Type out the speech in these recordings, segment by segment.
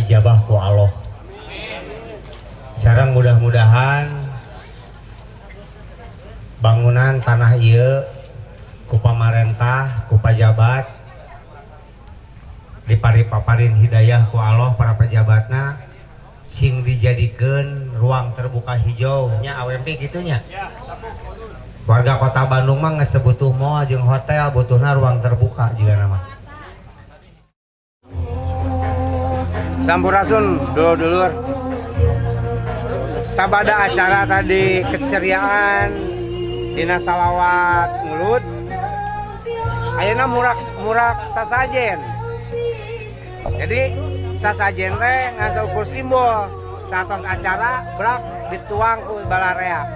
ijabah ku Allah. Sareng mudah-mudahan bangunan tanah ieu ku pamarentah, ku pajabat dipari-paparin hidayah ku Allah para pejabatna sing dijadikeun ruang terbuka hijau nya awempi gitunya. Warga kota Bandung mah geus teu butuh mall jeung hotel, butuhna ruang terbuka juga nama. Sampurasun dulur-dulur. Sabada acara tadi keceriaan dina salawat mulut. Ayeuna murak sasajen. Jadi sasajen teh ngan saukur simbol satos acara brak dituang ku balarea.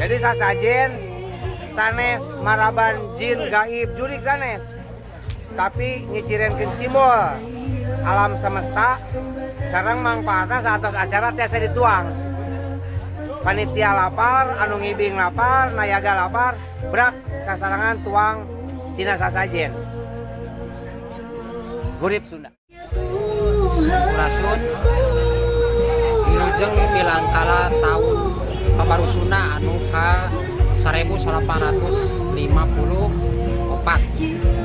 Jadi sasajen sanes maraban jin gaib jurik sanes. Tapi nyicirenkeun simbol alam semesta sareng mangpaatna satos acara tiasa dituang. Panitia lapar, anu ngibing lapar, nayaga lapar, brak sasarangan tuang tina sasajen. Gurip Sunda. Sampurasun wilujeng milangkala tahun pabarusuna anu ka 1854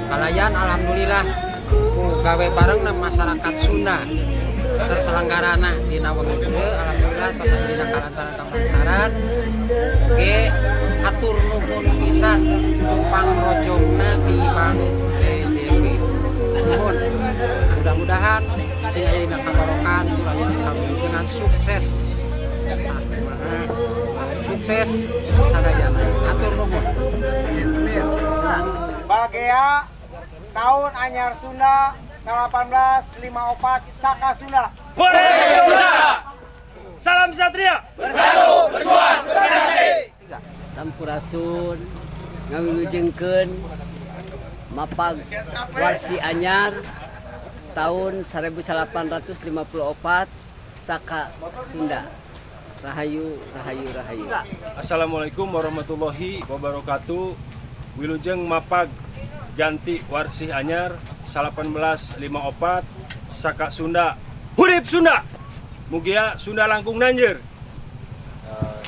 kalayan alhamdulillah ku gawe bareng masyarakat Sunda terselenggarana dina wengi ieu alhamdulillah tos dina kalancaran kabangsaran ge atur nuhun pisan tupang rojongna tibang TJB. Nuhun mudah-mudahan sing aya dina kabarokan kulayan kami dengan sukses. Sukses sadayana. Atur nuhun. Bagea tahun anyar Sunda 1854 Saka Sunda. Hore Sunda! Salam Satria! Bersatu, berjuang, berdinasti! Sampurasun ngawilujengkeun mapag warsi anyar tahun 1854 Saka Sunda. Rahayu, rahayu, rahayu. Assalamualaikum warahmatullahi wabarakatuh. Wilujeng mapag ganti warsih anyar 1854 Saka Sunda. Hurip Sunda! Mugia Sunda langkung nanjeur.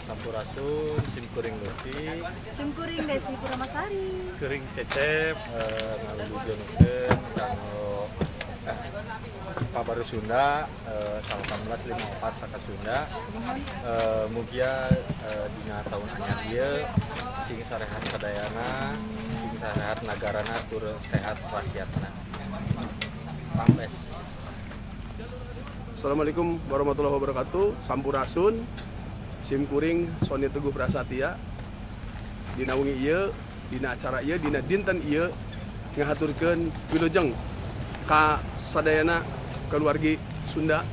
Sampurasun, simkuring Lutfi, Simkuring Desi Puramasari, Kering Cecep, ngawilujengkeun kanggo Pabaru Sunda 1854 Saka Sunda. Mugia dina tahun anyar ieu sing sarehat sadayana, sing sarehat nagarana tur sehat rakyatna. Pampes. Assalamualaikum warahmatullahi wabarakatuh. Sampurasun, simkuring Sony Teguh Prasetya. Dina wengi ieu, dina acara ieu, dina dinten ieu ngahaturkeun wilujeng ka sadayana keluargi Sunda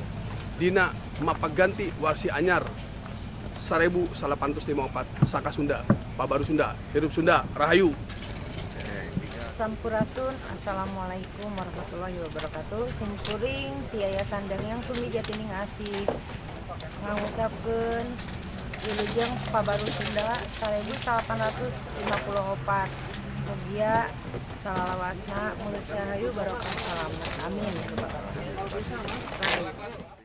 dina mapaganti warsi anyar 1854 Saka Sunda, Pabaru Sunda, hirup Sunda, rahayu. Sampurasun, Assalamualaikum warahmatullahi wabarakatuh. Simkuring ti Yayasan Dangyang Sumi Jatining Asih ngucapkeun wilujeng Pabaru Sunda 1854. Mugia salalawasna mulus rahayu barokah salam. Amin.